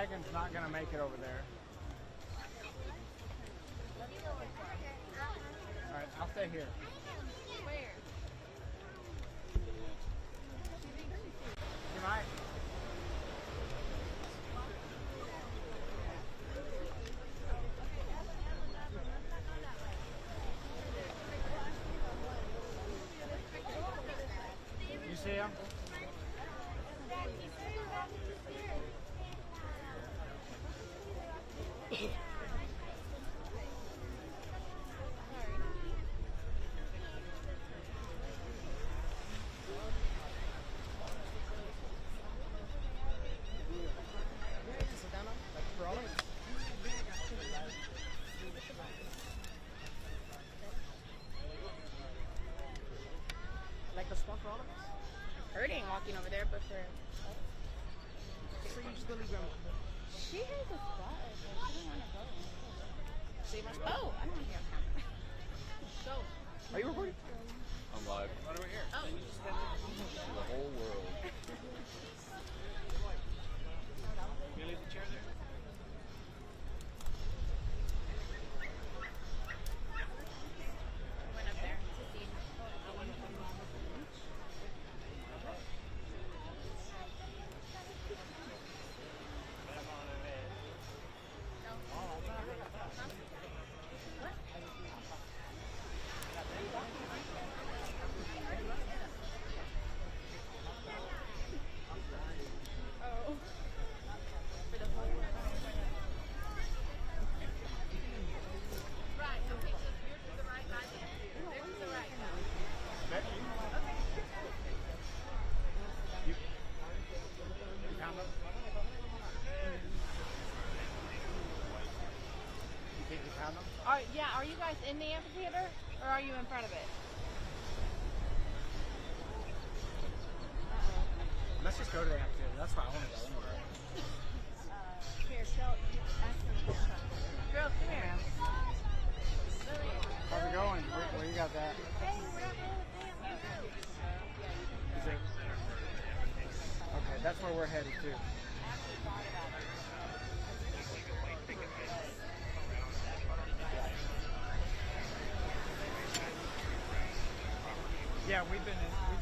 wagon's not gonna make it over there. All right, I'll stay here. Where? You might. You see him? Like the small products? Hurting walking over there, but for So you just leave them. she has a spot. She don't want to go. Save my spot. Oh, I don't want to have camera. Go. Are you recording? I'm live. What do we hear? Oh, To the whole world. You leave the chair there? went up there to see. Oh. For the whole right, so take this here to the right, not there. There to the right now. Becky? You found them? You think you found them? Yeah, are you guys in the amphitheater or are you in front of it? Let's just go to the amphitheater. That's why I want to go anywhere. Here, show. Ask them to show. Girls, come here. Where are we going? Where you got that? Hey, we're not going to Is it? Okay, that's where we're headed to. Yeah, we've been in the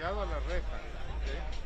pegado a la reja. ¿Okay?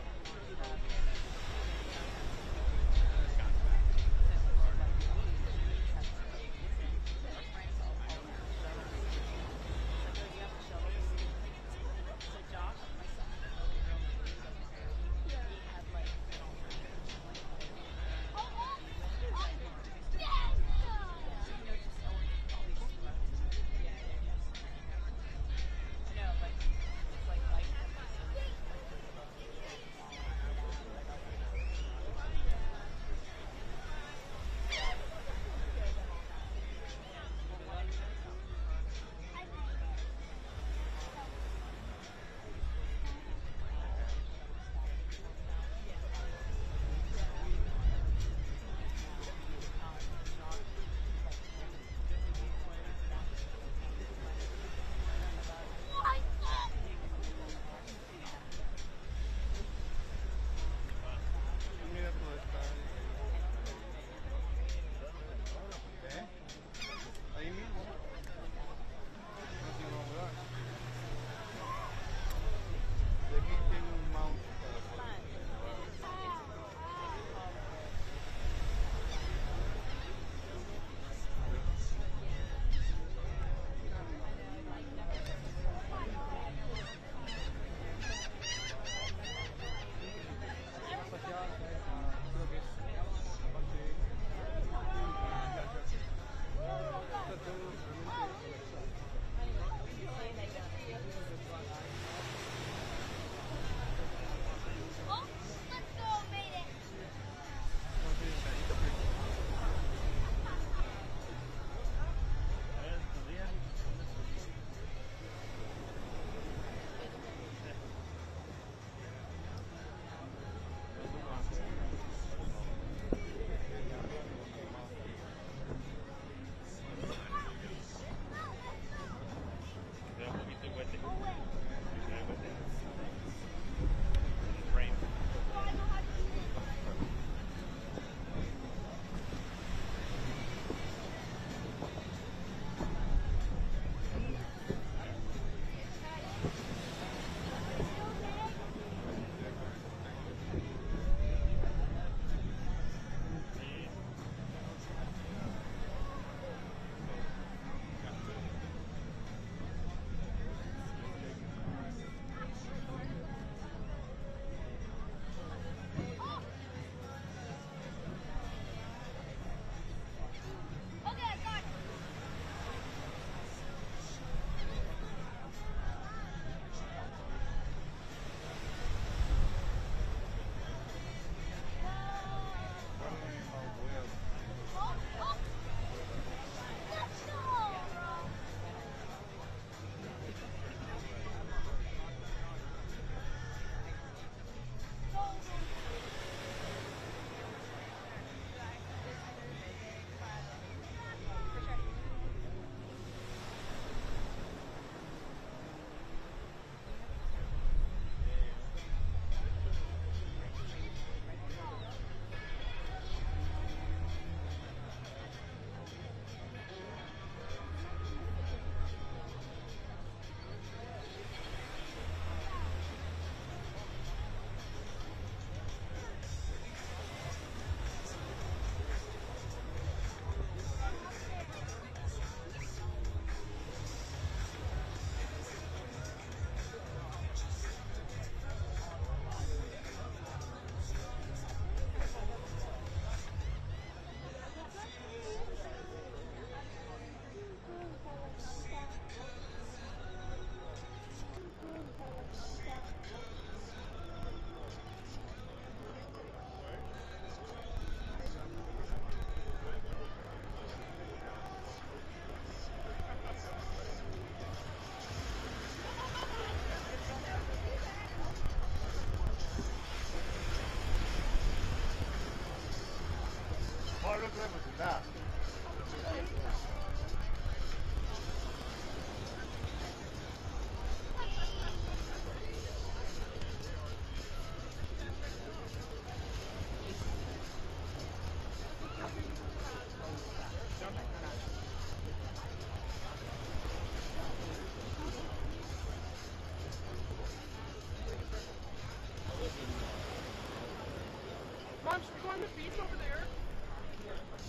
on the beach over there?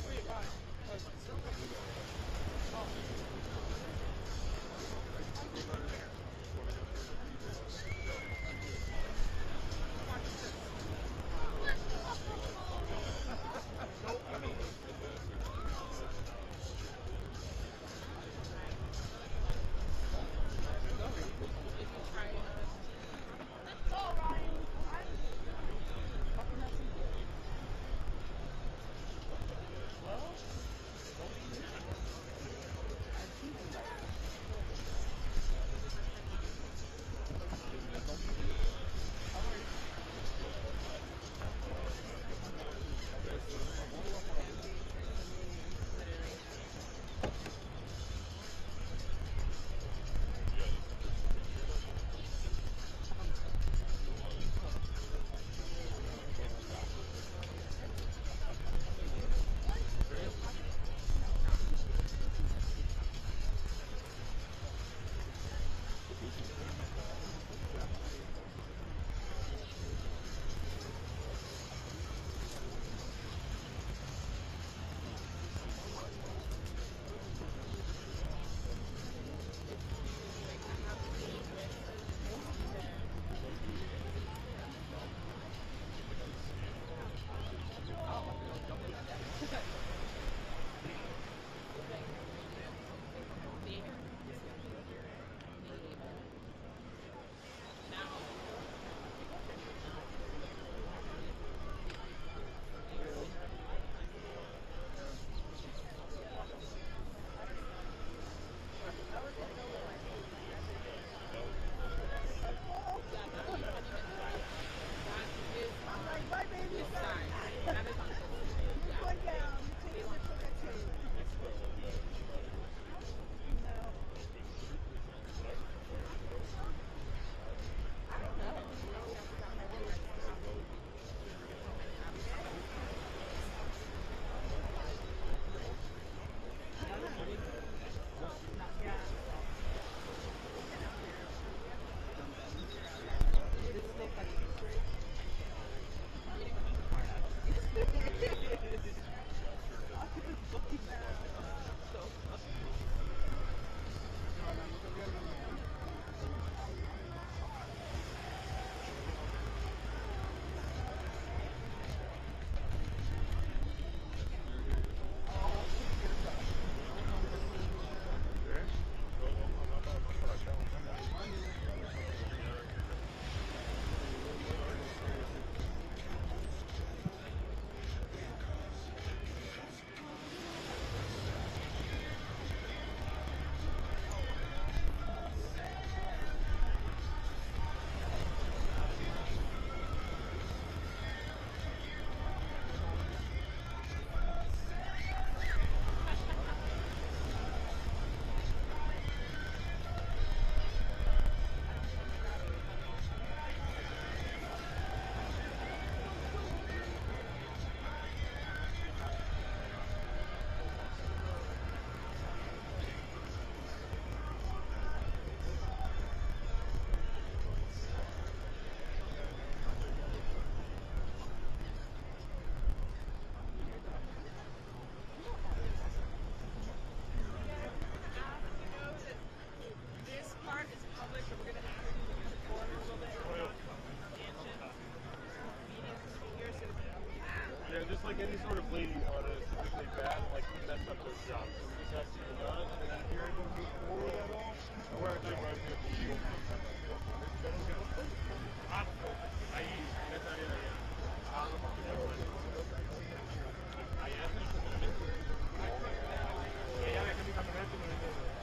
Wait, why? like any sort of bleeding on it is typically bad, like we mess up those jobs. So we just have to get on it, and if you're able to move forward at all, we're going to right here for you. Ahí, esa área de allá. Allá es el estacionamiento. Y ella ve que mi camioneta me dice.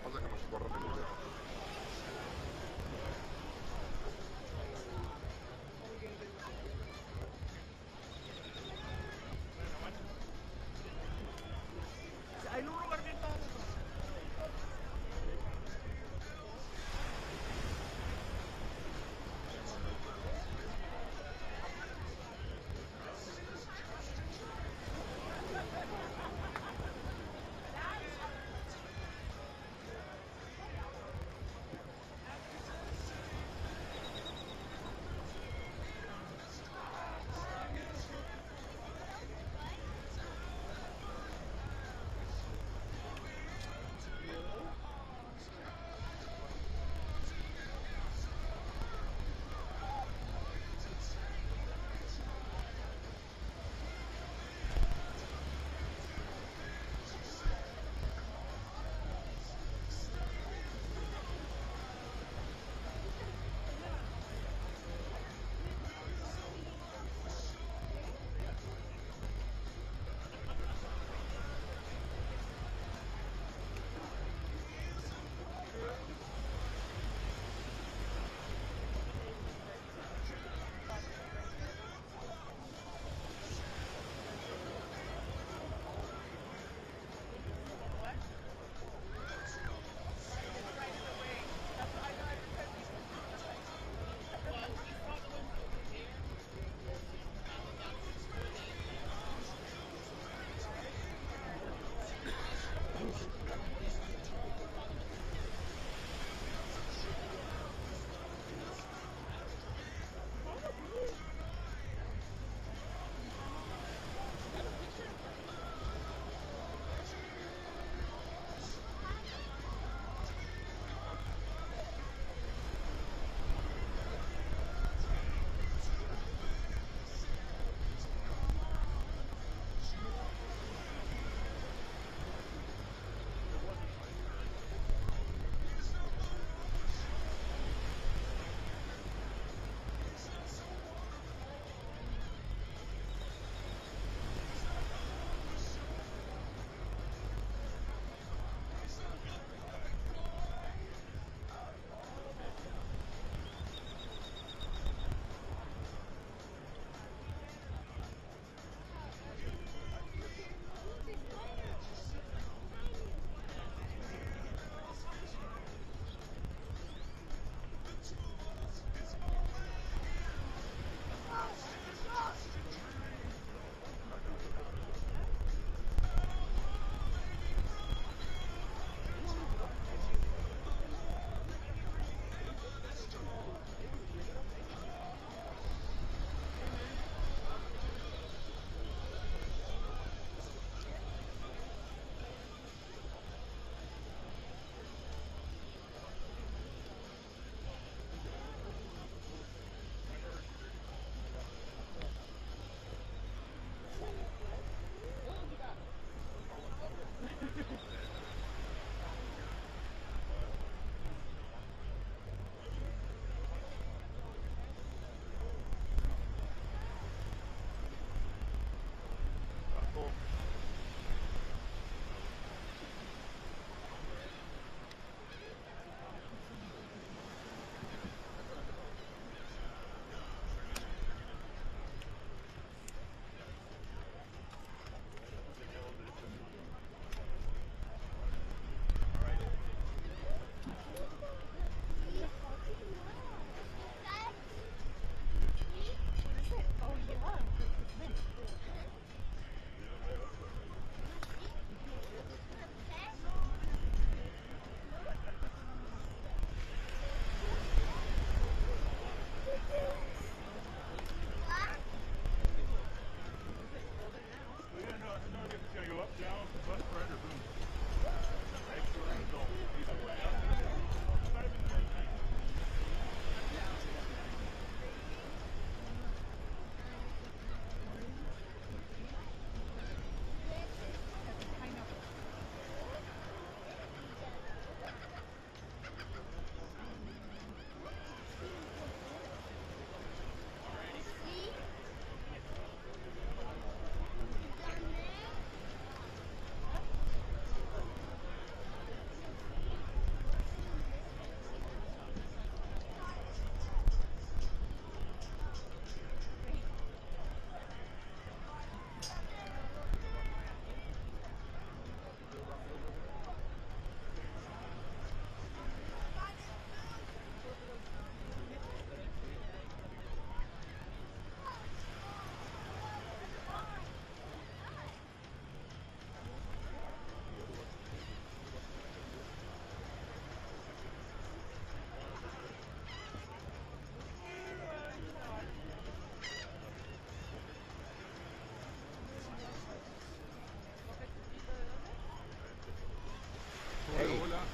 Pasa que nos corre peligro. Hay un lugar bien padre.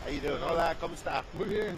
How you doing? Hola, ¿cómo está? Muy bien.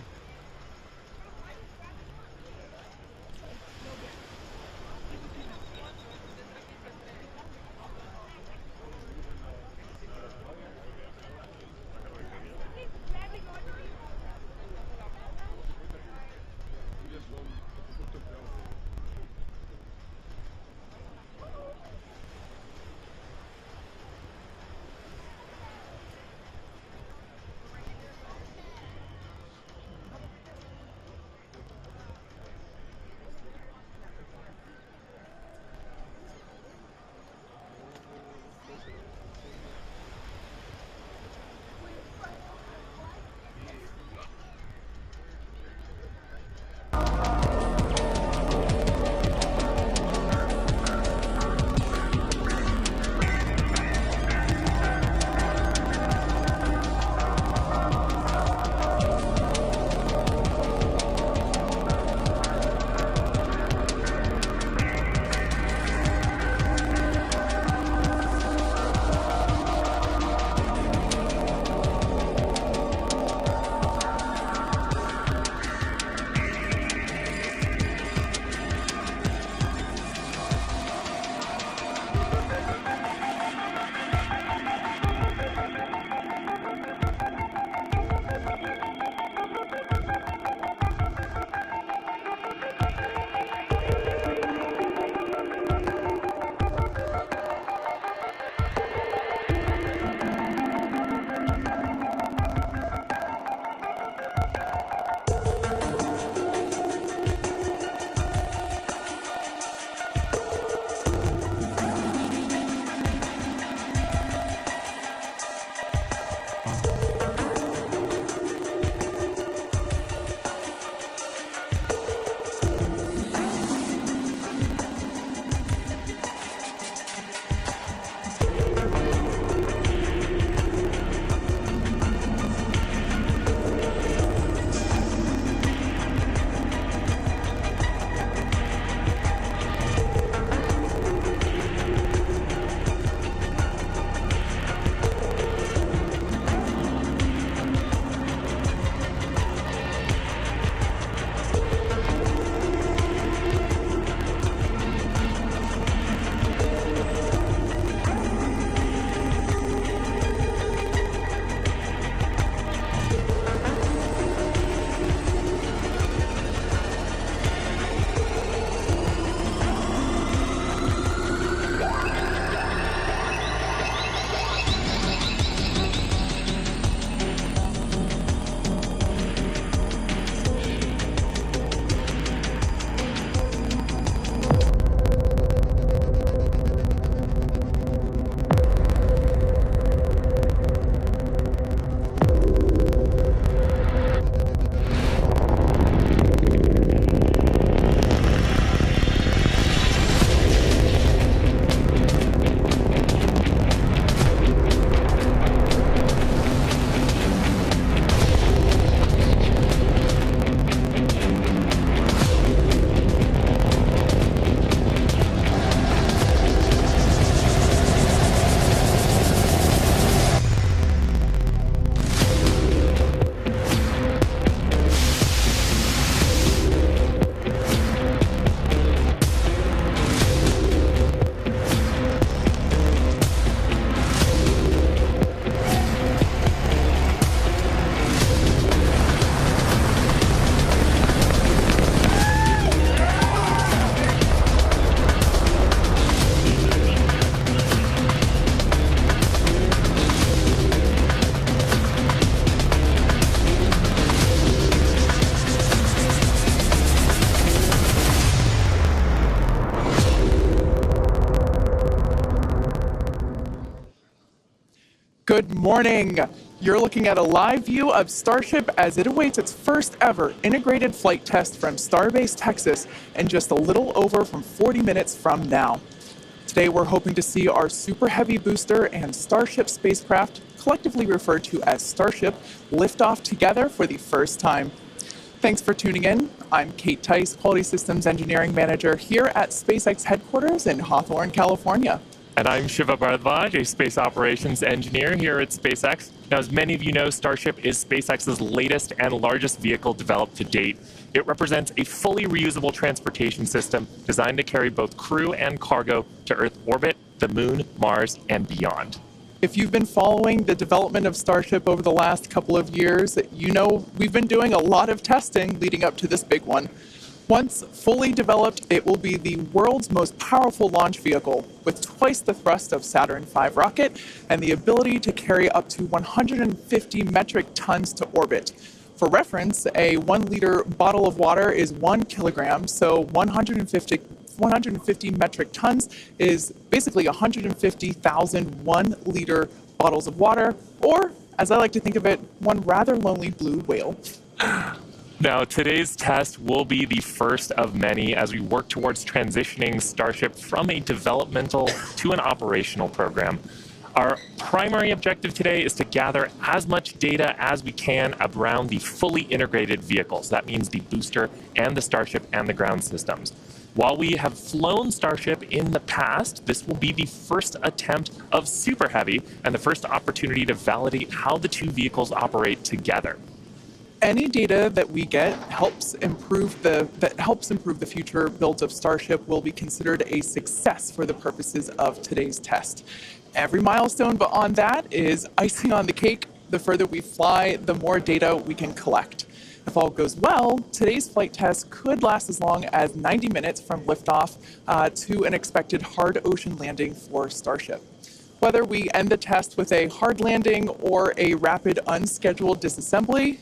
Good morning. You're looking at a live view of Starship as it awaits its first ever integrated flight test from Starbase, Texas, in just a little over 40 minutes from now. Today we're hoping to see our Super Heavy booster and Starship spacecraft, collectively referred to as Starship, lift off together for the first time. Thanks for tuning in. I'm Kate Tice, Quality Systems Engineering Manager here at SpaceX headquarters in Hawthorne, California. And I'm Shiva Bharadwaj, a space operations engineer here at SpaceX. Now, as many of you know, Starship is SpaceX's latest and largest vehicle developed to date. It represents a fully reusable transportation system designed to carry both crew and cargo to Earth orbit, the Moon, Mars, and beyond. If you've been following the development of Starship over the last couple of years, you know we've been doing a lot of testing leading up to this big one. Once fully developed, it will be the world's most powerful launch vehicle, with twice the thrust of Saturn V rocket and the ability to carry up to 150 metric tons to orbit. For reference, a 1-liter bottle of water is 1 kilogram, so 150 metric tons is basically 150,000 1-liter bottles of water, or, as I like to think of it, one rather lonely blue whale. Now, today's test will be the first of many as we work towards transitioning Starship from a developmental to an operational program. Our primary objective today is to gather as much data as we can around the fully integrated vehicles. That means the booster and the Starship and the ground systems. While we have flown Starship in the past, this will be the first attempt of Super Heavy and the first opportunity to validate how the two vehicles operate together. Any data that we get helps improve the future builds of Starship will be considered a success for the purposes of today's test. Every milestone beyond that is icing on the cake. The further we fly, the more data we can collect. If all goes well, today's flight test could last as long as 90 minutes from liftoff to an expected hard ocean landing for Starship. Whether we end the test with a hard landing or a rapid unscheduled disassembly,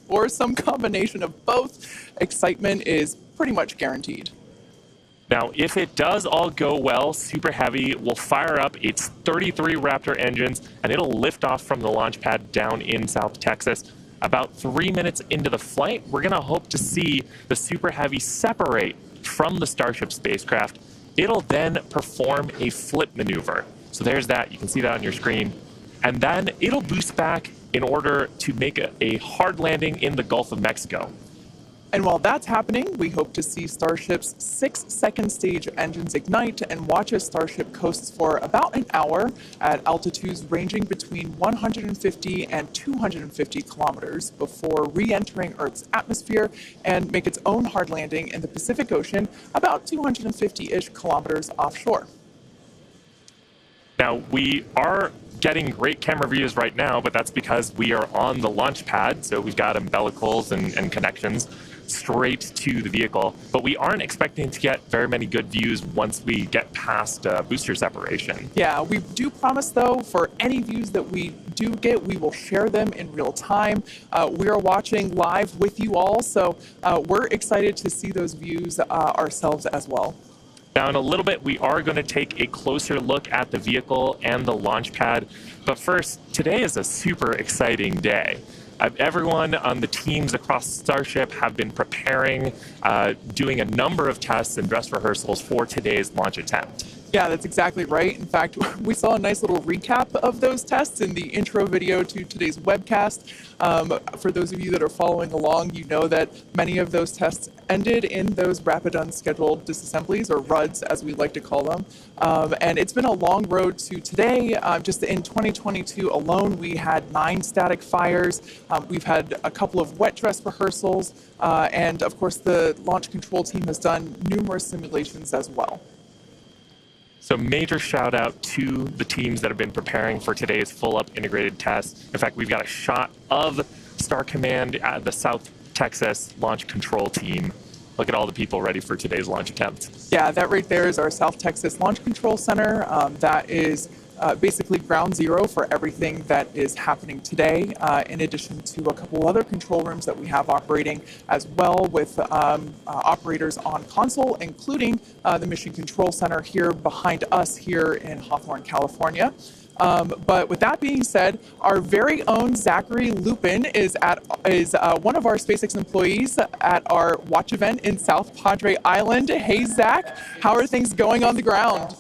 or some combination of both, excitement is pretty much guaranteed. Now, if it does all go well, Super Heavy will fire up its 33 Raptor engines and it'll lift off from the launch pad down in South Texas. About 3 minutes into the flight, we're going to hope to see the Super Heavy separate from the Starship spacecraft. It'll then perform a flip maneuver. So there's that. You can see that on your screen. And then it'll boost back in order to make a hard landing in the Gulf of Mexico. And while that's happening, we hope to see Starship's 6-second stage engines ignite and watch as Starship coasts for about an hour at altitudes ranging between 150 and 250 kilometers before re-entering Earth's atmosphere and make its own hard landing in the Pacific Ocean about 250-ish kilometers offshore. Now, we are getting great camera views right now, but that's because we are on the launch pad, so we've got umbilicals and connections straight to the vehicle. But we aren't expecting to get very many good views once we get past booster separation. Yeah, we do promise, though, for any views that we do get, we will share them in real time. We are watching live with you all, so we're excited to see those views ourselves as well. Now, in a little bit, we are going to take a closer look at the vehicle and the launch pad. But first, today is a super exciting day. Everyone on the teams across Starship have been preparing, doing a number of tests and dress rehearsals for today's launch attempt. Yeah, that's exactly right. In fact, we saw a nice little recap of those tests in the intro video to today's webcast. For those of you that are following along, you know that many of those tests ended in those rapid unscheduled disassemblies, or RUDs as we like to call them. And it's been a long road to today. Just in 2022 alone, we had 9 static fires. We've had a couple of wet dress rehearsals. And of course, the launch control team has done numerous simulations as well. So major shout out to the teams that have been preparing for today's full up integrated test. In fact, we've got a shot of Star Command at the South Texas launch control team. Look at all the people ready for today's launch attempt. Yeah, that right there is our South Texas Launch Control Center. That is basically ground zero for everything that is happening today, in addition to a couple other control rooms that we have operating as well with operators on console, including the Mission Control Center here behind us here in Hawthorne, California. But with that being said, our very own Zachary Lupin is one of our SpaceX employees at our watch event in South Padre Island. Hey, Zach, how are things going on the ground?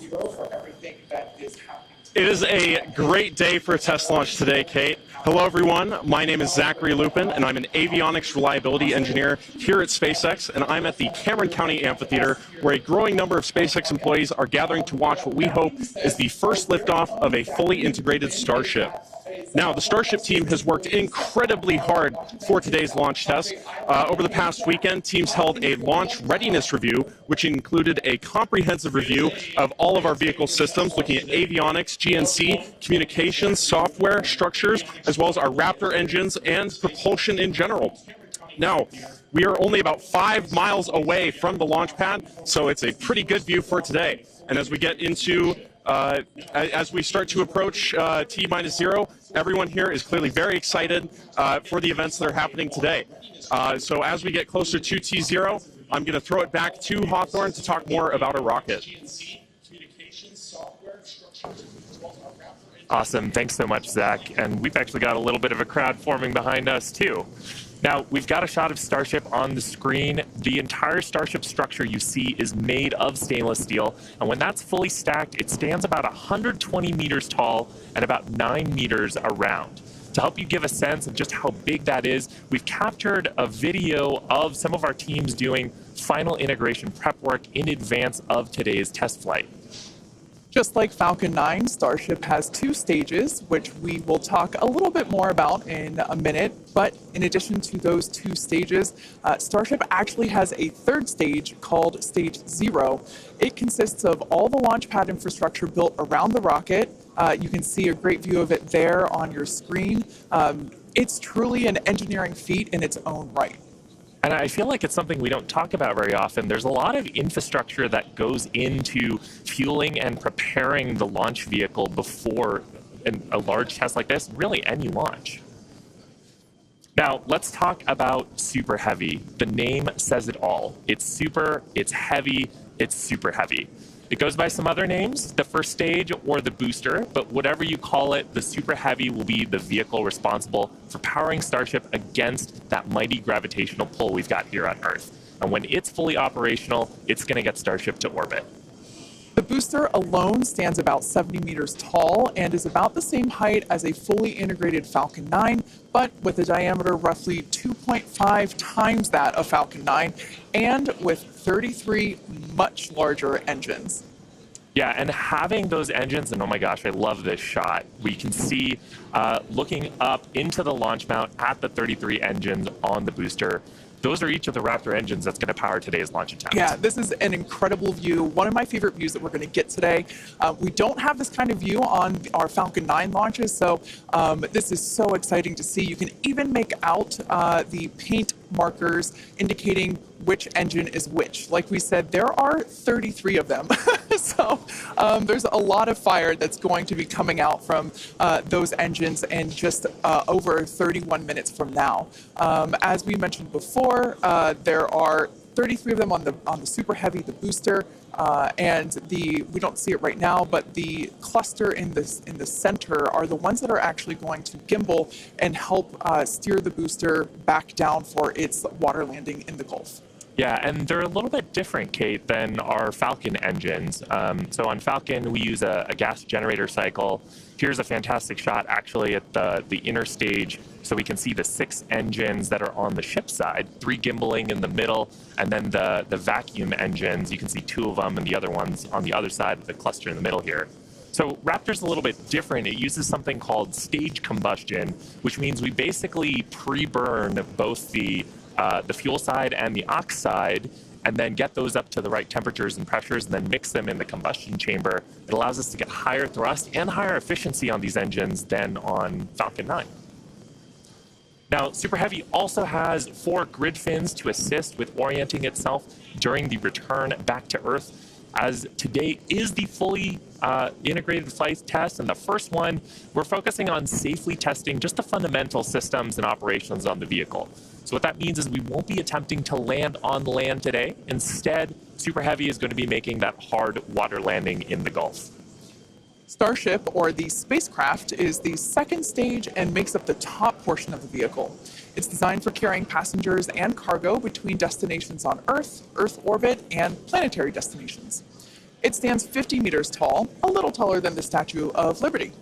It is a great day for a test launch today, Kate. Hello everyone, my name is Zachary Lupin and I'm an avionics reliability engineer here at SPACEX, and I'm at the Cameron County Amphitheater where a growing number of SPACEX employees are gathering to watch what we hope is the first liftoff of a fully integrated Starship. Now, the Starship team has worked incredibly hard for today's launch test. Over the past weekend, teams held a launch readiness review, which included a comprehensive review of all of our vehicle systems, looking at avionics, GNC, communications, software, structures, as well as our Raptor engines and propulsion in general. Now, we are only about 5 miles away from the launch pad, so it's a pretty good view for today. And as we get into as we start to approach T-0, everyone here is clearly very excited for the events that are happening today. So as we get closer to T-0, I'm going to throw it back to Hawthorne to talk more about a rocket. Awesome. Thanks so much, Zach. And we've actually got a little bit of a crowd forming behind us, too. Now, we've got a shot of Starship on the screen. The entire Starship structure you see is made of stainless steel, and when that's fully stacked, it stands about 120 meters tall and about 9 meters around. To help you give a sense of just how big that is, we've captured a video of some of our teams doing final integration prep work in advance of today's test flight. Just like Falcon 9, Starship has 2 stages, which we will talk a little bit more about in a minute. But in addition to those 2 stages, Starship actually has a 3rd stage called Stage 0. It consists of all the launch pad infrastructure built around the rocket. You can see a great view of it there on your screen. It's truly an engineering feat in its own right. And I feel like it's something we don't talk about very often. There's a lot of infrastructure that goes into fueling and preparing the launch vehicle before a large test like this, really any launch. Now, let's talk about Super Heavy. The name says it all. It's super, it's heavy, it's super heavy. It goes by some other names, the first stage or the booster, but whatever you call it, the Super Heavy will be the vehicle responsible for powering Starship against that mighty gravitational pull we've got here on Earth. And when it's fully operational, it's going to get Starship to orbit. The booster alone stands about 70 meters tall and is about the same height as a fully integrated Falcon 9, but with a diameter roughly 2.5 times that of Falcon 9, and with 33 much larger engines. Yeah, and having those engines, and oh my gosh, I love this shot. We can see looking up into the launch mount at the 33 engines on the booster. Those are each of the Raptor engines that's going to power today's launch attempt. Yeah, this is an incredible view. One of my favorite views that we're going to get today. We don't have this kind of view on our Falcon 9 launches, so this is so exciting to see. You can even make out the paint markers indicating which engine is which. Like we said, there are 33 of them. So there's a lot of fire that's going to be coming out from those engines in just over 31 minutes from now. As we mentioned before, there are 33 of them on the Super Heavy, the booster, and we don't see it right now, but the cluster in the center are the ones that are actually going to gimbal and help steer the booster back down for its water landing in the Gulf. Yeah, and they're a little bit different, Kate, than our Falcon engines. So on Falcon, we use a gas generator cycle. Here's a fantastic shot, actually, at the inner stage, so we can see the 6 engines that are on the ship side, 3 gimbaling in the middle, and then the vacuum engines, you can see 2 of them, and the other ones on the other side of the cluster in the middle here. So Raptor's a little bit different. It uses something called stage combustion, which means we basically pre-burn both the fuel side and the ox side, and then get those up to the right temperatures and pressures, and then mix them in the combustion chamber. It allows us to get higher thrust and higher efficiency on these engines than on Falcon 9. Now, Super Heavy also has 4 grid fins to assist with orienting itself during the return back to Earth, as today is the fully integrated flight test, and the first one, we're focusing on safely testing just the fundamental systems and operations on the vehicle. So what that means is we won't be attempting to land on land today. Instead, Super Heavy is going to be making that hard water landing in the Gulf. Starship, or the spacecraft, is the 2nd stage and makes up the top portion of the vehicle. It's designed for carrying passengers and cargo between destinations on Earth, Earth orbit, and planetary destinations. It stands 50 meters tall, a little taller than the Statue of Liberty.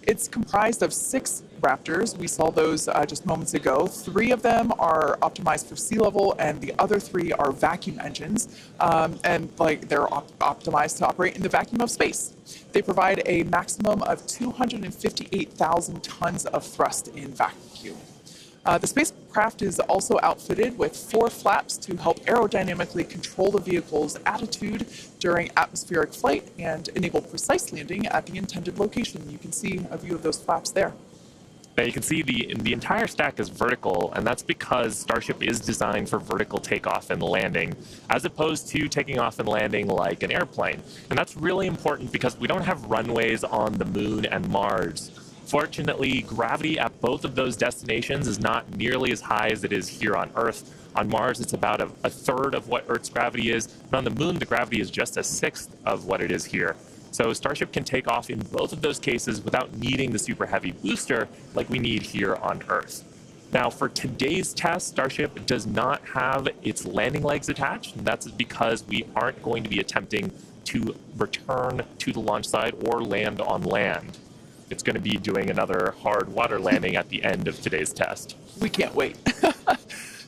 It's comprised of 6 Raptors. We saw those just moments ago. 3 of them are optimized for sea level, and the other 3 are vacuum engines, and they're optimized to operate in the vacuum of space. They provide a maximum of 258,000 tons of thrust in vacuum. The spacecraft is also outfitted with 4 flaps to help aerodynamically control the vehicle's attitude during atmospheric flight and enable precise landing at the intended location. You can see a view of those flaps there. Now you can see the entire stack is vertical, and that's because Starship is designed for vertical takeoff and landing, as opposed to taking off and landing like an airplane. And that's really important because we don't have runways on the Moon and Mars. Fortunately, gravity at both of those destinations is not nearly as high as it is here on Earth. On Mars, it's about a third of what Earth's gravity is, and on the Moon, the gravity is just a sixth of what it is here. So Starship can take off in both of those cases without needing the super heavy booster like we need here on Earth. Now, for today's test, Starship does not have its landing legs attached, and that's because we aren't going to be attempting to return to the launch site or land on land. It's going to be doing another hard water landing at the end of today's test. We can't wait.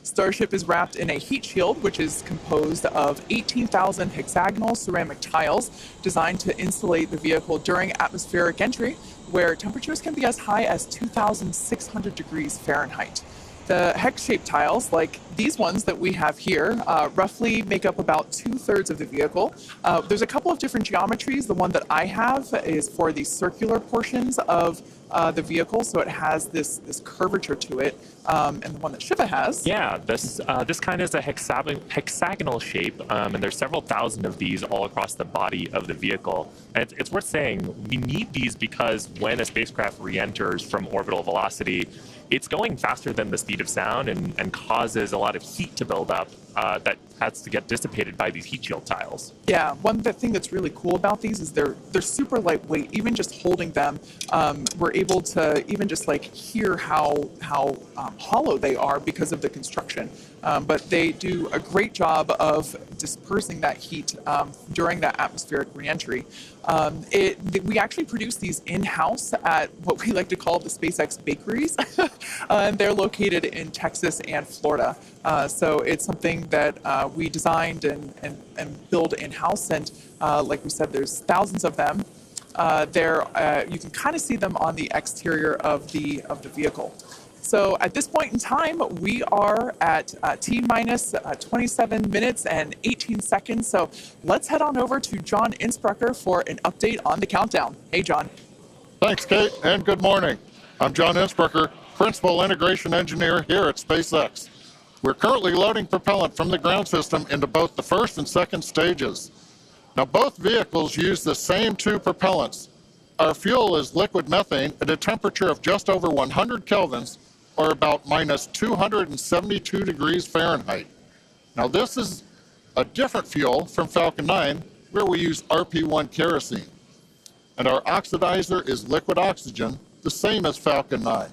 Starship is wrapped in a heat shield, which is composed of 18,000 hexagonal ceramic tiles designed to insulate the vehicle during atmospheric entry, where temperatures can be as high as 2,600 degrees Fahrenheit. The hex-shaped tiles, like these ones that we have here, roughly make up about 2/3 of the vehicle. There's a couple of different geometries. The one that I have is for the circular portions of the vehicle, so it has this curvature to it, and the one that Shiva has. Yeah, this kind is a hexagonal shape, and there's several thousand of these all across the body of the vehicle. And it's worth saying we need these because when a spacecraft re-enters from orbital velocity, it's going faster than the speed of sound and causes a lot of heat to build up that has to get dissipated by these heat shield tiles. Yeah, one thing that's really cool about these is they're super lightweight. Even just holding them, we're able to even just like hear how hollow they are because of the construction. But they do a great job of dispersing that heat during that atmospheric reentry. We actually produce these in-house at what we like to call the SPACEX bakeries, and they're located in Texas and Florida. So it's something that we designed and build in-house, and like we said, there's thousands of them. You can kind of see them on the exterior of the vehicle. So at this point in time, we are at T-minus 27 minutes and 18 seconds. So let's head on over to John Innsbrucker for an update on the countdown. Hey, John. Thanks, Kate, and good morning. I'm John Innsbrucker, Principal Integration Engineer here at SpaceX. We're currently loading propellant from the ground system into both the first and second stages. Now, both vehicles use the same 2 propellants. Our fuel is liquid methane at a temperature of just over 100 kelvins, or about minus 272 degrees Fahrenheit. Now, this is a different fuel from Falcon 9, where we use RP1 kerosene. And our oxidizer is liquid oxygen, the same as Falcon 9.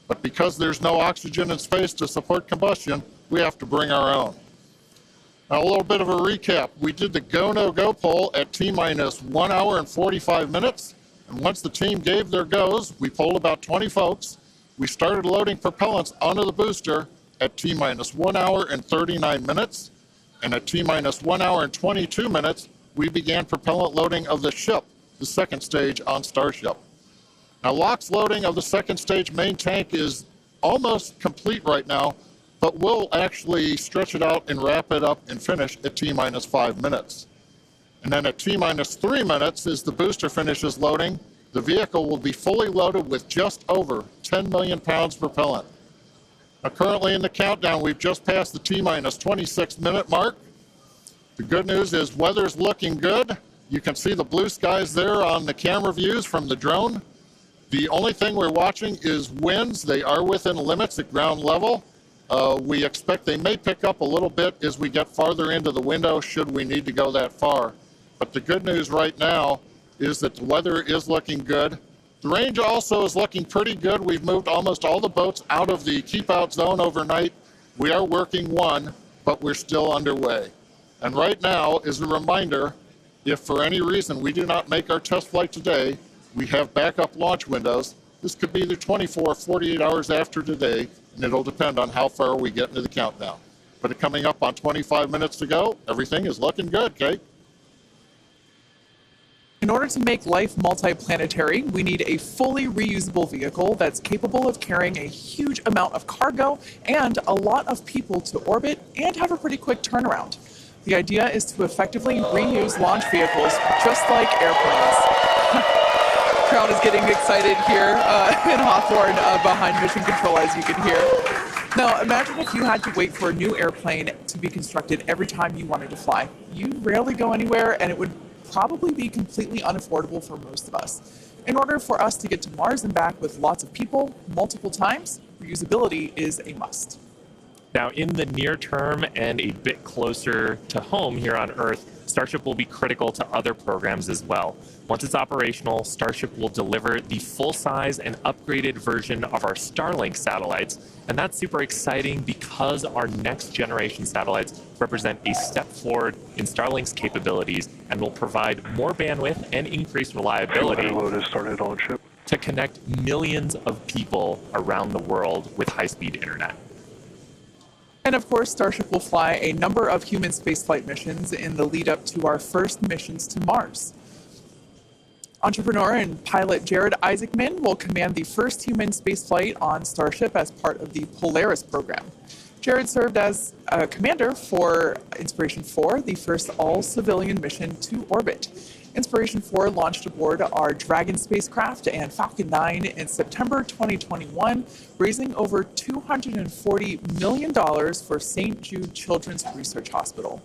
But because there's no oxygen in space to support combustion, we have to bring our own. Now, a little bit of a recap. We did the go, no go poll at T-minus 1 hour and 45 minutes. And once the team gave their goes, we polled about 20 folks. We started loading propellants onto the booster at T-minus 1 hour and 39 minutes. And at T-minus 1 hour and 22 minutes, we began propellant loading of the ship, the second stage on Starship. Now, LOX loading of the second stage main tank is almost complete right now, but we'll actually stretch it out and wrap it up and finish at T-minus 5 minutes. And then at T-minus 3 minutes, as the booster finishes loading, the vehicle will be fully loaded with just over 10 million pounds propellant. Now, currently in the countdown, we've just passed the T-minus 26 minute mark. The good news is weather's looking good. You can see the blue skies there on the camera views from the drone. The only thing we're watching is winds. They are within limits at ground level. We expect they may pick up a little bit as we get farther into the window should we need to go that far. But the good news right now is that the weather is looking good. The range also is looking pretty good. We've moved almost all the boats out of the keep out zone overnight. We are working one, but we're still underway. And right now, as a reminder, if for any reason we do not make our test flight today, We have backup launch windows. This could be either 24 or 48 hours after today, and it'll depend on how far we get into the countdown. But coming up on 25 minutes to go, everything is looking good, Kate. In order to make life multiplanetary, we need a fully reusable vehicle that's capable of carrying a huge amount of cargo and a lot of people to orbit and have a pretty quick turnaround. The idea is to effectively reuse launch vehicles just like airplanes. Crowd is getting excited here in Hawthorne behind Mission Control, as you can hear. Now, imagine if you had to wait for a new airplane to be constructed every time you wanted to fly. You'd rarely go anywhere, and it would probably be completely unaffordable for most of us. In order for us to get to Mars and back with lots of people, multiple times, reusability is a must. Now, in the near term and a bit closer to home here on Earth, Starship will be critical to other programs as well. Once it's operational, Starship will deliver the full-size and upgraded version of our Starlink satellites. And that's super exciting because our next generation satellites represent a step forward in Starlink's capabilities and will provide more bandwidth and increased reliability to connect millions of people around the world with high-speed internet. And of course, Starship will fly a number of human spaceflight missions in the lead up to our first missions to Mars. Entrepreneur and pilot Jared Isaacman will command the first human spaceflight on Starship as part of the Polaris program. Jared served as a commander for Inspiration 4, the first all-civilian mission to orbit. Inspiration 4 launched aboard our Dragon spacecraft and Falcon 9 in September 2021, raising over $240 million for St. Jude Children's Research Hospital.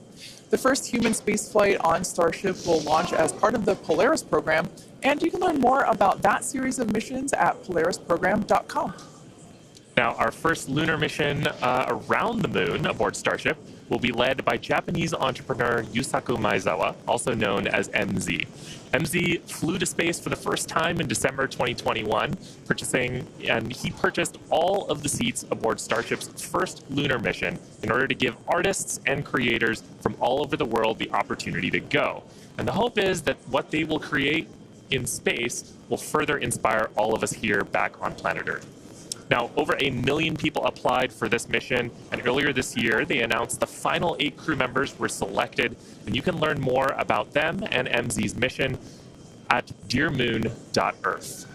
The first human spaceflight on Starship will launch as part of the Polaris program, and you can learn more about that series of missions at polarisprogram.com. Now, our first lunar mission around the moon aboard Starship will be led by Japanese entrepreneur Yusaku Maezawa, also known as MZ. MZ flew to space for the first time in December 2021, and he purchased all of the seats aboard Starship's first lunar mission in order to give artists and creators from all over the world the opportunity to go. And the hope is that what they will create in space will further inspire all of us here back on planet Earth. Now, over 1 million people applied for this mission, and earlier this year, they announced the final 8 crew members were selected, and you can learn more about them and MZ's mission at dearmoon.earth.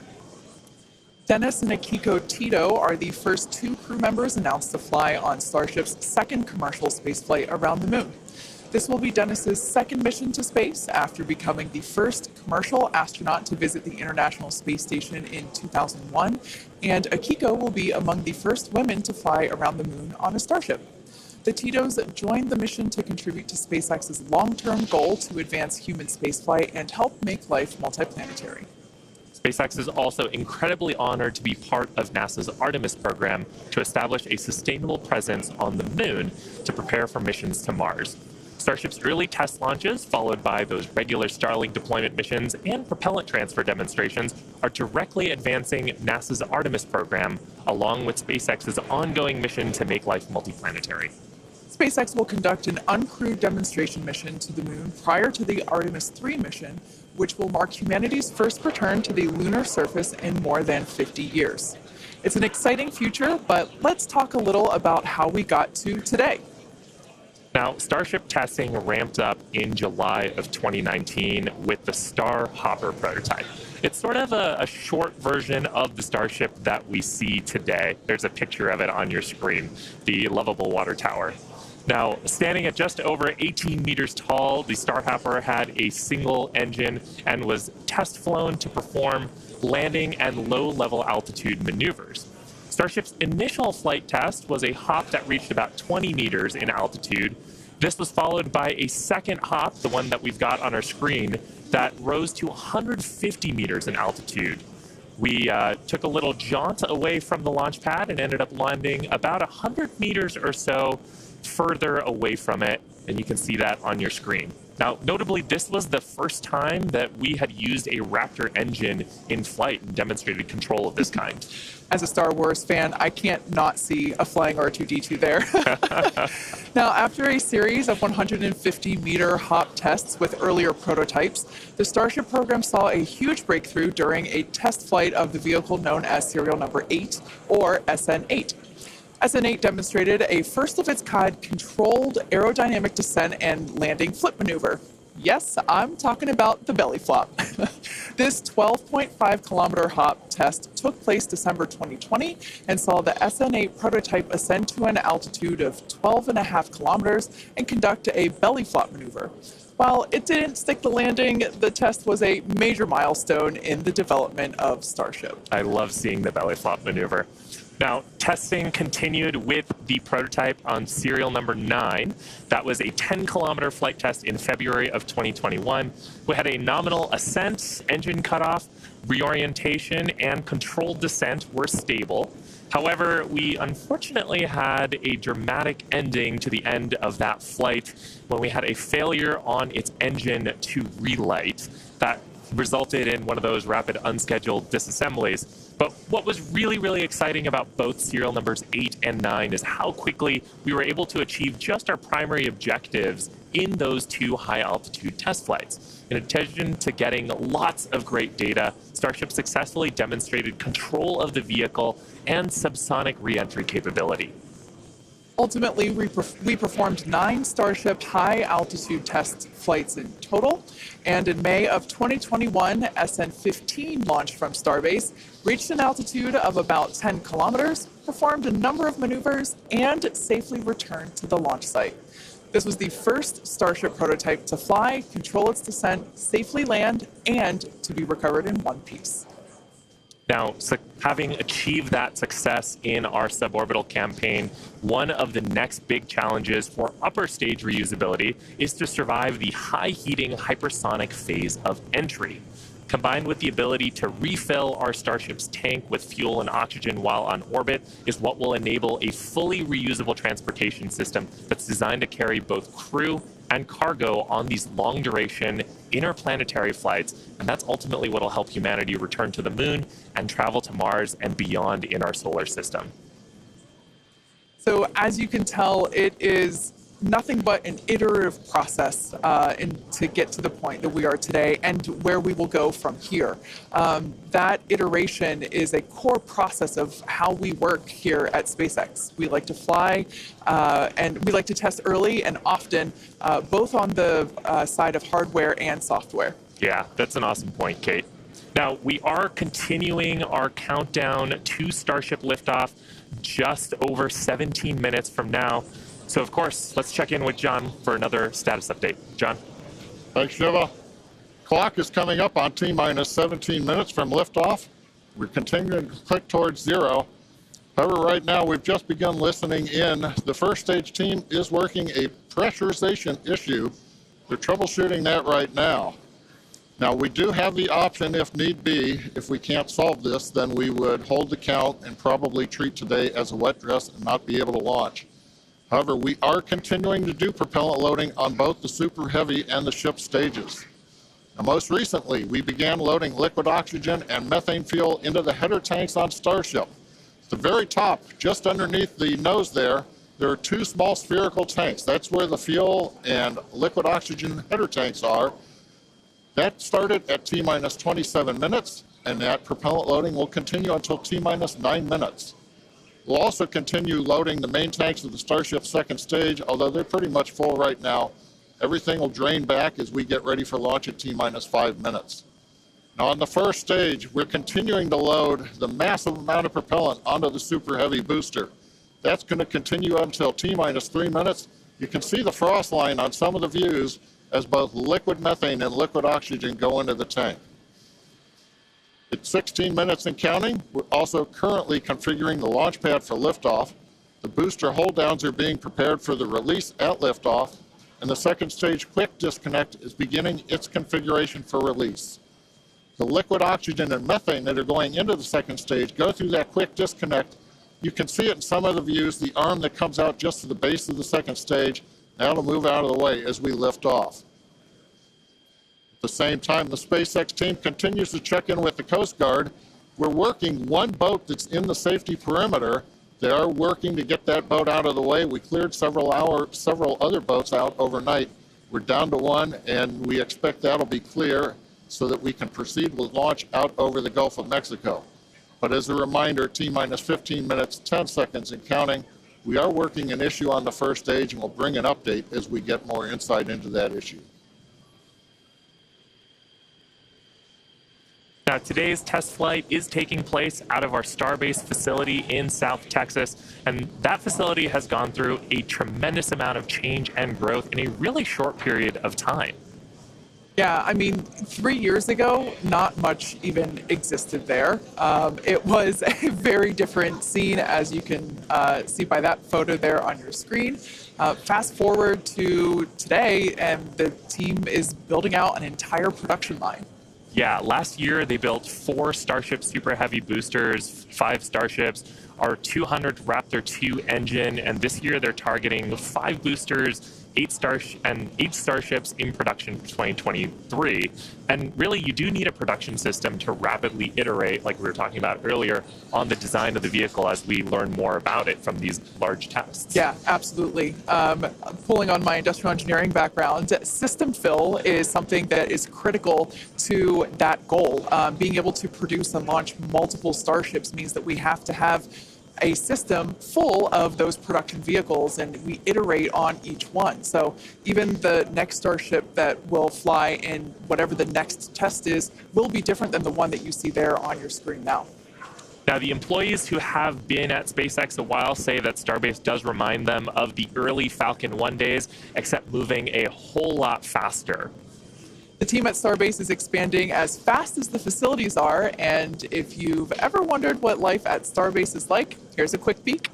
Dennis and Akiko Tito are the first 2 crew members announced to fly on Starship's second commercial spaceflight around the moon. This will be Dennis's second mission to space after becoming the first commercial astronaut to visit the International Space Station in 2001, and Akiko will be among the first women to fly around the moon on a Starship. The Titos joined the mission to contribute to SpaceX's long-term goal to advance human spaceflight and help make life multiplanetary. SpaceX is also incredibly honored to be part of NASA's Artemis program to establish a sustainable presence on the moon to prepare for missions to Mars. Starship's early test launches, followed by those regular Starlink deployment missions and propellant transfer demonstrations, are directly advancing NASA's Artemis program, along with SpaceX's ongoing mission to make life multiplanetary. SpaceX will conduct an uncrewed demonstration mission to the moon prior to the Artemis 3 mission, which will mark humanity's first return to the lunar surface in more than 50 years. It's an exciting future, but let's talk a little about how we got to today. Now, Starship testing ramped up in July of 2019 with the Star Hopper prototype. It's sort of a short version of the Starship that we see today. There's a picture of it on your screen, the lovable water tower. Now, standing at just over 18 meters tall, the Star Hopper had a single engine and was test flown to perform landing and low-level altitude maneuvers. Starship's initial flight test was a hop that reached about 20 meters in altitude. This was followed by a second hop, the one that we've got on our screen, that rose to 150 meters in altitude. We took a little jaunt away from the launch pad and ended up landing about 100 meters or so further away from it, and you can see that on your screen. Now, notably, this was the first time that we had used a Raptor engine in flight and demonstrated control of this kind. As a Star Wars fan, I can't not see a flying R2-D2 there. Now, after a series of 150-meter hop tests with earlier prototypes, the Starship program saw a huge breakthrough during a test flight of the vehicle known as serial number 8, or SN8. SN8 demonstrated a first-of-its-kind controlled aerodynamic descent and landing flip maneuver. Yes, I'm talking about the belly flop. This 12.5-kilometer hop test took place December 2020 and saw the SN8 prototype ascend to an altitude of 12.5 kilometers and conduct a belly flop maneuver. While it didn't stick the landing, the test was a major milestone in the development of Starship. I love seeing the belly flop maneuver. Now, testing continued with the prototype on serial number 9. That was a 10-kilometer flight test in February of 2021. We had a nominal ascent, engine cutoff, reorientation, and controlled descent were stable. However, we unfortunately had a dramatic ending to the end of that flight when we had a failure on its engine to relight. That resulted in one of those rapid unscheduled disassemblies. But what was really exciting about both serial numbers 8 and 9 is how quickly we were able to achieve just our primary objectives in those 2 high-altitude test flights. In addition to getting lots of great data, Starship successfully demonstrated control of the vehicle and subsonic re-entry capability. Ultimately, we performed 9 Starship high-altitude test flights in total, and in May of 2021, SN15 launched from Starbase, reached an altitude of about 10 kilometers, performed a number of maneuvers, and safely returned to the launch site. This was the first Starship prototype to fly, control its descent, safely land, and to be recovered in one piece. Now, having achieved that success in our suborbital campaign, one of the next big challenges for upper stage reusability is to survive the high heating hypersonic phase of entry. Combined with the ability to refill our Starship's tank with fuel and oxygen while on orbit is what will enable a fully reusable transportation system that's designed to carry both crew and cargo on these long-duration interplanetary flights, and that's ultimately what will help humanity return to the moon and travel to Mars and beyond in our solar system. So as you can tell, it is nothing but an iterative process to get to the point that we are today and where we will go from here. That iteration is a core process of how we work here at SpaceX. We like to fly and we like to test early and often, both on the side of hardware and software. Yeah, that's an awesome point, Kate. Now, we are continuing our countdown to Starship liftoff just over 17 minutes from now. So, of course, let's check in with John for another status update. John? Thanks, Shiva. Clock is coming up on T-minus 17 minutes from liftoff. We're continuing to click towards 0. However, right now we've just begun listening in. The first stage team is working a pressurization issue. They're troubleshooting that right now. Now, we do have the option, if need be, if we can't solve this, then we would hold the count and probably treat today as a wet dress and not be able to launch. However, we are continuing to do propellant loading on both the Super Heavy and the ship stages. Now, most recently, we began loading liquid oxygen and methane fuel into the header tanks on Starship. At the very top, just underneath the nose there are 2 small spherical tanks. That's where the fuel and liquid oxygen header tanks are. That started at T-minus 27 minutes, and that propellant loading will continue until T-minus 9 minutes. We'll also continue loading the main tanks of the Starship second stage, although they're pretty much full right now. Everything will drain back as we get ready for launch at T-minus 5 minutes. Now, on the first stage, we're continuing to load the massive amount of propellant onto the Super Heavy booster. That's going to continue until T-minus 3 minutes. You can see the frost line on some of the views as both liquid methane and liquid oxygen go into the tank. It's 16 minutes and counting. We're also currently configuring the launch pad for liftoff. The booster hold downs are being prepared for the release at liftoff, and the second stage quick disconnect is beginning its configuration for release. The liquid oxygen and methane that are going into the second stage go through that quick disconnect. You can see it in some of the views, the arm that comes out just to the base of the second stage. Now it'll move out of the way as we lift off. At the same time, the SpaceX team continues to check in with the Coast Guard. We're working one boat that's in the safety perimeter. They are working to get that boat out of the way. We cleared several other boats out overnight. We're down to one, and we expect that'll be clear so that we can proceed with launch out over the Gulf of Mexico. But as a reminder, T-minus 15 minutes, 10 seconds and counting. We are working an issue on the first stage, and we'll bring an update as we get more insight into that issue. Now, today's test flight is taking place out of our Starbase facility in South Texas, and that facility has gone through a tremendous amount of change and growth in a really short period of time. Yeah, I mean, 3 years ago, not much even existed there. It was a very different scene, as you can see by that photo there on your screen. Fast forward to today, and the team is building out an entire production line. Yeah, last year they built 4 Starship Super Heavy boosters, 5 Starships, our 200 Raptor 2 engine, and this year they're targeting 5 boosters, 8 Starships in production for 2023. And really, you do need a production system to rapidly iterate, like we were talking about earlier, on the design of the vehicle as we learn more about it from these large tests. Yeah, absolutely. Pulling on my industrial engineering background, system fill is something that is critical to that goal. Being able to produce and launch multiple Starships means that we have to have a system full of those production vehicles, and we iterate on each one. So even the next Starship that will fly in whatever the next test is will be different than the one that you see there on your screen now. Now, the employees who have been at SpaceX a while say that Starbase does remind them of the early Falcon 1 days, except moving a whole lot faster. The team at Starbase is expanding as fast as the facilities are, and if you've ever wondered what life at Starbase is like, here's a quick peek.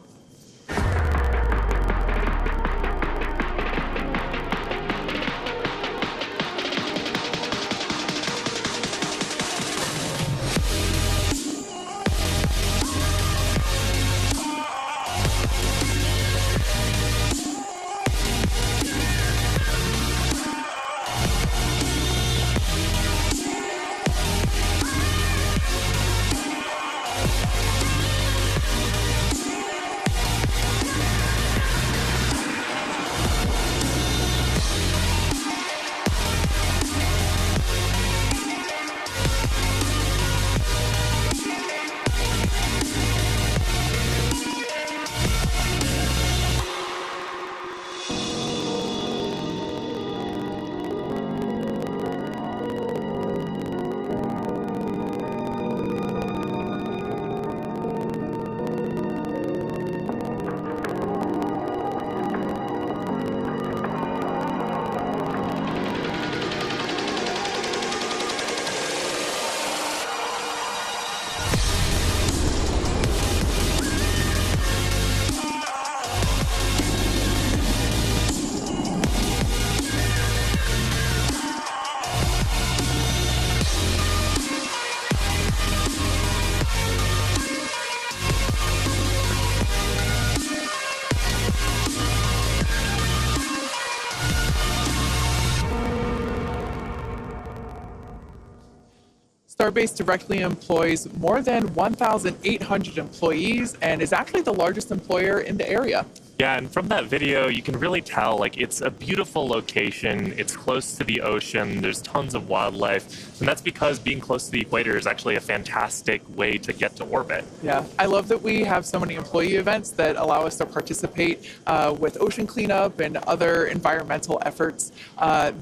Starbase directly employs more than 1,800 employees and is actually the largest employer in the area. Yeah, and from that video, you can really tell, like, it's a beautiful location. It's close to the ocean. There's tons of wildlife. And that's because being close to the equator is actually a fantastic way to get to orbit. Yeah, I love that we have so many employee events that allow us to participate with ocean cleanup and other environmental efforts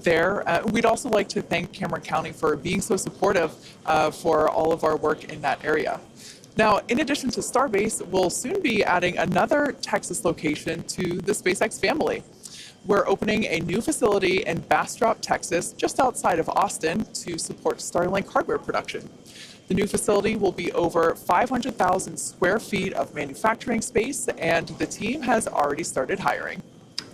there. We'd also like to thank Cameron County for being so supportive for all of our work in that area. Now, in addition to Starbase, we'll soon be adding another Texas location to the SpaceX family. We're opening a new facility in Bastrop, Texas, just outside of Austin, to support Starlink hardware production. The new facility will be over 500,000 square feet of manufacturing space, and the team has already started hiring.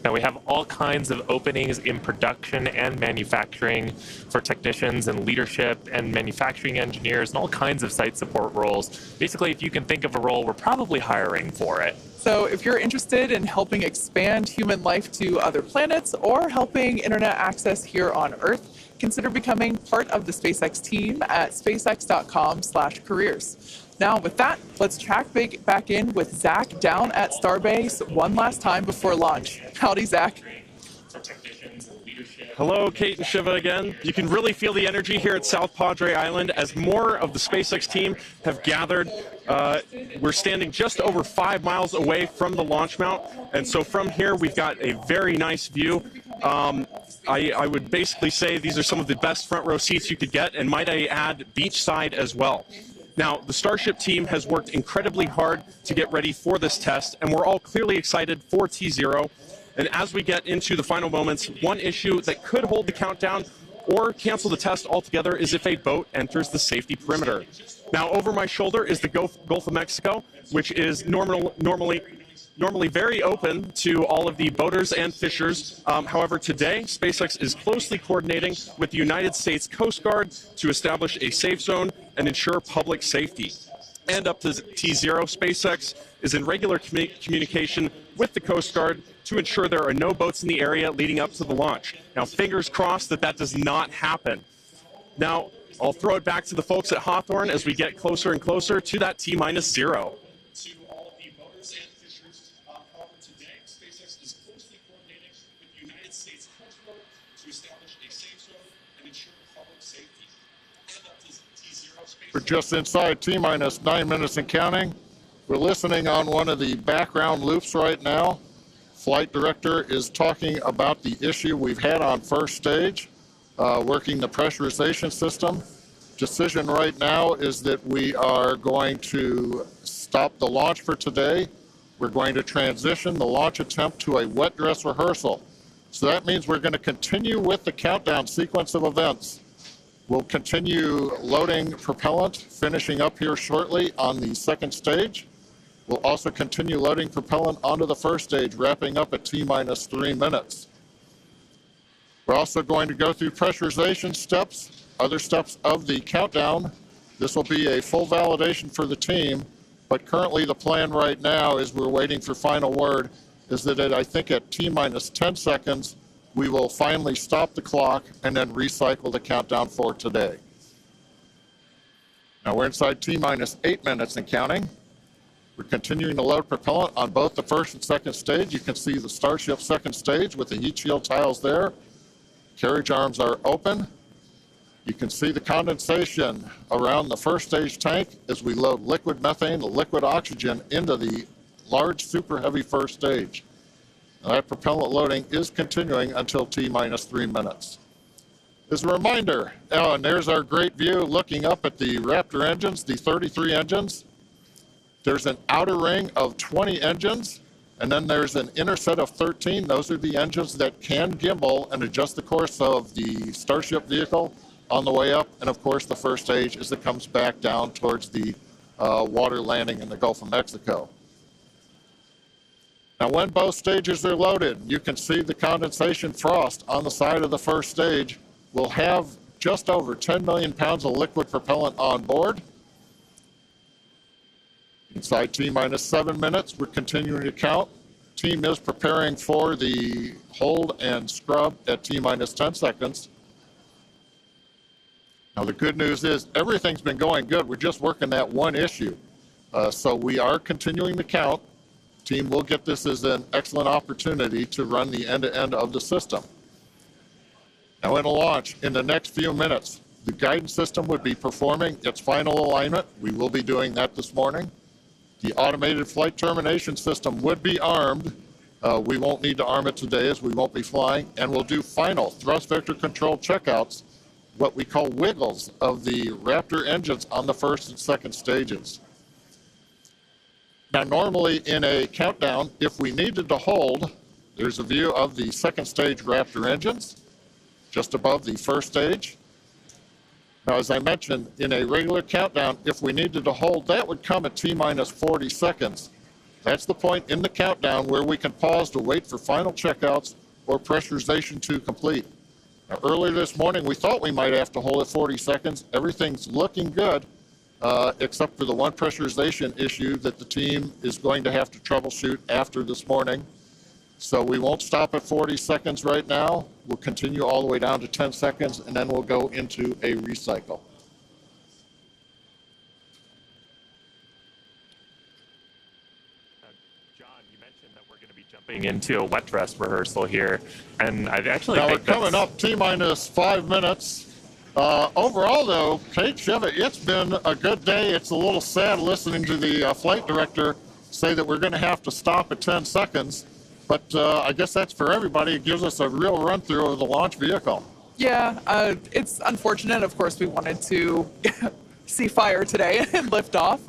Now, we have all kinds of openings in production and manufacturing for technicians and leadership and manufacturing engineers and all kinds of site support roles. Basically, if you can think of a role, we're probably hiring for it. So if you're interested in helping expand human life to other planets or helping internet access here on Earth, consider becoming part of the SpaceX team at spacex.com/careers. Now, with that, let's check back in with Zach down at Starbase one last time before launch. Howdy, Zach. Hello, Kate and Shiva again. You can really feel the energy here at South Padre Island as more of the SpaceX team have gathered. We're standing just over 5 miles away from the launch mount, and so from here we've got a very nice view. I would basically say these are some of the best front row seats you could get, and might I add, beachside as well. Now, the Starship team has worked incredibly hard to get ready for this test, and we're all clearly excited for T0. And as we get into the final moments, one issue that could hold the countdown or cancel the test altogether is if a boat enters the safety perimeter. Now, over my shoulder is the Gulf of Mexico, which is normally very open to all of the boaters and fishers. However, today, SpaceX is closely coordinating with the United States Coast Guard to establish a safe zone and ensure public safety. And up to T0, SpaceX is in regular communication with the Coast Guard to ensure there are no boats in the area leading up to the launch. Now, fingers crossed that does not happen. Now, I'll throw it back to the folks at Hawthorne as we get closer and closer to that T-0. To all of the boaters and fishers, however, today, SpaceX is closely coordinating with the United States Coast Guard to establish a safe zone and ensure public safety. And up to T0, SpaceX. We're just inside T-9 minutes and counting. We're listening on one of the background loops right now. Flight director is talking about the issue we've had on first stage, working the pressurization system. Decision right now is that we are going to stop the launch for today. We're going to transition the launch attempt to a wet dress rehearsal. So that means we're going to continue with the countdown sequence of events. We'll continue loading propellant, finishing up here shortly on the second stage. We'll also continue loading propellant onto the first stage, wrapping up at T-3 minutes. We're also going to go through pressurization steps, other steps of the countdown. This will be a full validation for the team, but currently the plan right now is we're waiting for final word, is that I think at T-10 seconds, we will finally stop the clock and then recycle the countdown for today. Now we're inside T-8 minutes and counting. We're continuing to load propellant on both the first and second stage. You can see the Starship second stage with the heat shield tiles there. Carriage arms are open. You can see the condensation around the first stage tank as we load liquid methane, the liquid oxygen into the large super heavy first stage. Now that propellant loading is continuing until T-3 minutes. As a reminder, and there's our great view looking up at the Raptor engines, the 33 engines. There's an outer ring of 20 engines, and then there's an inner set of 13. Those are the engines that can gimbal and adjust the course of the Starship vehicle on the way up. And of course, the first stage as it comes back down towards the water landing in the Gulf of Mexico. Now, when both stages are loaded, you can see the condensation frost on the side of the first stage. We'll have just over 10 million pounds of liquid propellant on board. Inside T-7 minutes, we're continuing to count. Team is preparing for the hold and scrub at T-10 seconds. Now the good news is everything's been going good. We're just working that one issue. So we are continuing to count. Team will get this as an excellent opportunity to run the end-to-end of the system. Now in a launch, in the next few minutes, the guidance system would be performing its final alignment. We will be doing that this morning. The automated flight termination system would be armed. We won't need to arm it today as we won't be flying, and we'll do final thrust vector control checkouts, what we call wiggles of the Raptor engines on the first and second stages. Now normally in a countdown, if we needed to hold, there's a view of the second stage Raptor engines just above the first stage. Now, as I mentioned, in a regular countdown, if we needed to hold, that would come at T-40 seconds. That's the point in the countdown where we can pause to wait for final checkouts or pressurization to complete. Now, earlier this morning, we thought we might have to hold at 40 seconds. Everything's looking good, except for the one pressurization issue that the team is going to have to troubleshoot after this morning. So we won't stop at 40 seconds right now. We'll continue all the way down to 10 seconds, and then we'll go into a recycle. John, you mentioned that we're going to be jumping into a wet dress rehearsal here, and I've actually Now we're think coming up T-minus 5 minutes. Overall, though, Kate Chevitt, it's been a good day. It's a little sad listening to the flight director say that we're going to have to stop at 10 seconds. But I guess that's for everybody. It gives us a real run-through of the launch vehicle. Yeah, it's unfortunate. Of course, we wanted to see fire today and lift off,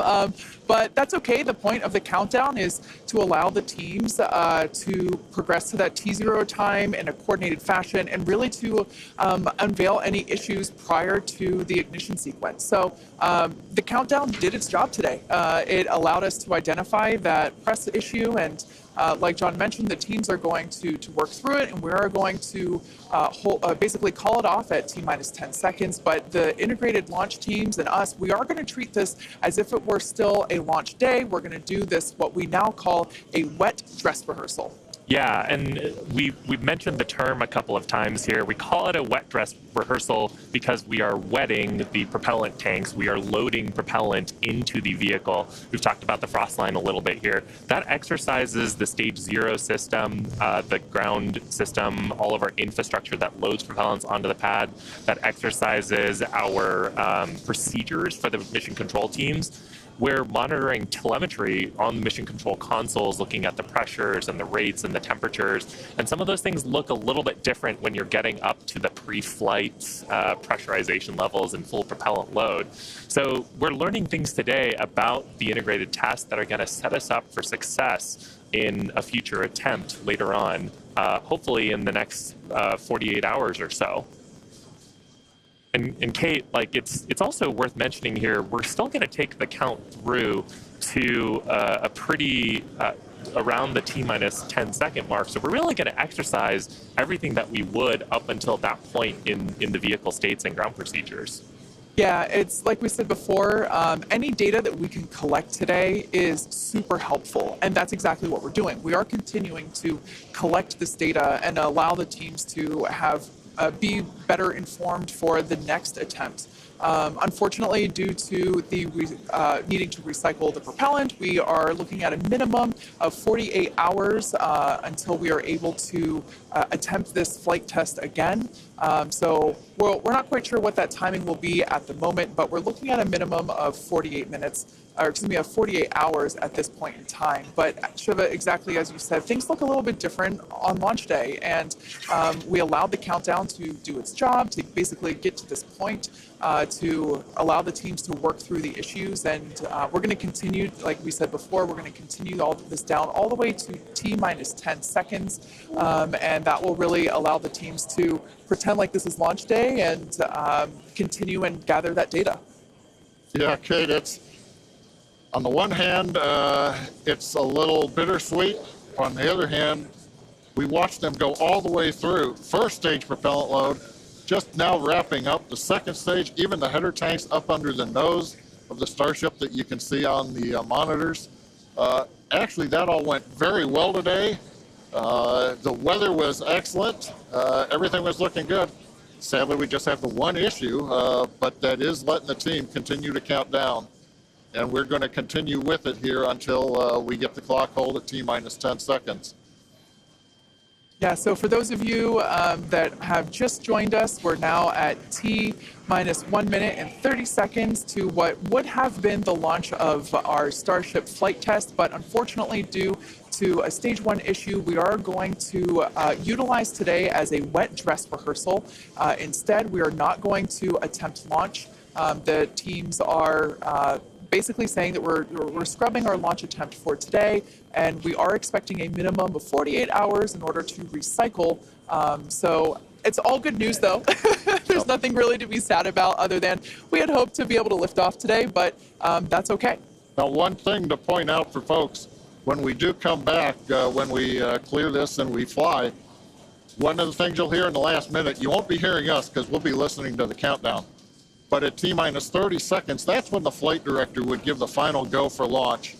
but that's okay. The point of the countdown is to allow the teams to progress to that T0 time in a coordinated fashion and really to unveil any issues prior to the ignition sequence. So the countdown did its job today. It allowed us to identify that press issue, and like John mentioned, the teams are going to work through it, and we are going to basically call it off at T-minus 10 seconds. But the integrated launch teams and us, we are going to treat this as if it were still a launch day. We're going to do this, what we now call a wet dress rehearsal. Yeah, and we've mentioned the term a couple of times here. We call it a wet dress rehearsal because we are wetting the propellant tanks. We are loading propellant into the vehicle. We've talked about the frost line a little bit here. That exercises the stage 0 system, the ground system, all of our infrastructure that loads propellants onto the pad. That exercises our procedures for the mission control teams. We're monitoring telemetry on the mission control consoles, looking at the pressures and the rates and the temperatures. And some of those things look a little bit different when you're getting up to the pre-flight pressurization levels and full propellant load. So we're learning things today about the integrated tests that are going to set us up for success in a future attempt later on, hopefully in the next 48 hours or so. And Kate, like it's also worth mentioning here, we're still going to take the count through to a pretty around the T-minus 10 second mark. So we're really going to exercise everything that we would up until that point in the vehicle states and ground procedures. Yeah, it's like we said before, any data that we can collect today is super helpful, and that's exactly what we're doing. We are continuing to collect this data and allow the teams to have be better informed for the next attempt. Unfortunately, due to the needing to recycle the propellant, we are looking at a minimum of 48 hours until we are able to attempt this flight test again. So we're not quite sure what that timing will be at the moment, but we're looking at a minimum of 48 minutes. Or excuse me, of 48 hours at this point in time. But Shiva, exactly as you said, things look a little bit different on launch day, and we allowed the countdown to do its job, to basically get to this point, to allow the teams to work through the issues, and we're going to continue, like we said before, we're going to continue all of this down all the way to T-minus 10 seconds, and that will really allow the teams to pretend like this is launch day and continue and gather that data. Yeah, Kate, it's on the one hand, it's a little bittersweet. On the other hand, we watched them go all the way through. First stage propellant load, just now wrapping up. The second stage, even the header tanks up under the nose of the Starship that you can see on the monitors. Actually, that all went very well today. The weather was excellent. Everything was looking good. Sadly, we just have the one issue, but that is letting the team continue to count down. And we're going to continue with it here until we get the clock hold at T-minus 10 seconds. Yeah, so for those of you that have just joined us, we're now at T-minus 1 minute and 30 seconds to what would have been the launch of our Starship flight test, but unfortunately due to a stage 1 issue, we are going to utilize today as a wet dress rehearsal. Instead, we are not going to attempt launch. The teams are basically saying that we're scrubbing our launch attempt for today, and we are expecting a minimum of 48 hours in order to recycle. So it's all good news, though. There's nothing really to be sad about other than we had hoped to be able to lift off today, but that's okay. Now, one thing to point out for folks, when we do come back, when we clear this and we fly, one of the things you'll hear in the last minute, you won't be hearing us because we'll be listening to the countdown. But at T-minus 30 seconds, that's when the flight director would give the final go for launch.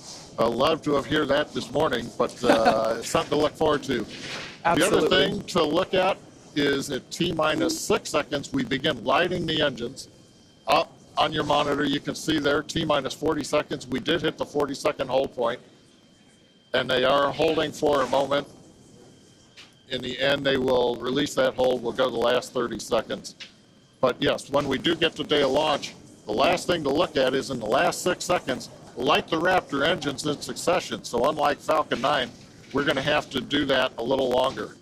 Love to have heard that this morning, but it's something to look forward to. Absolutely. The other thing to look at is at T-minus 6 seconds, we begin lighting the engines. Up on your monitor, you can see there, T-minus 40 seconds. We did hit the 40-second hold point, and they are holding for a moment. In the end, they will release that hold. We'll go to the last 30 seconds. But yes, when we do get to day of launch, the last thing to look at is in the last 6 seconds, light the Raptor engines in succession. So unlike Falcon 9, we're going to have to do that a little longer.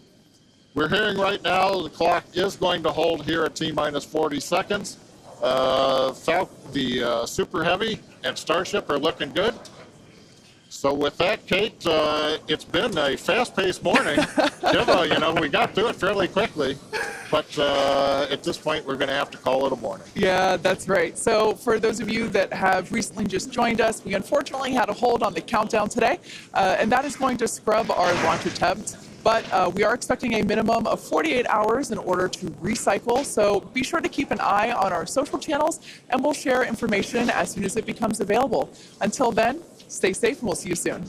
We're hearing right now the clock is going to hold here at T-minus 40 seconds. The Super Heavy and Starship are looking good. So with that, Kate, it's been a fast-paced morning. We got through it fairly quickly, but at this point, we're going to have to call it a morning. Yeah, that's right. So for those of you that have recently just joined us, we unfortunately had a hold on the countdown today, and that is going to scrub our launch attempts. But we are expecting a minimum of 48 hours in order to recycle. So be sure to keep an eye on our social channels, and we'll share information as soon as it becomes available. Until then, stay safe, and we'll see you soon.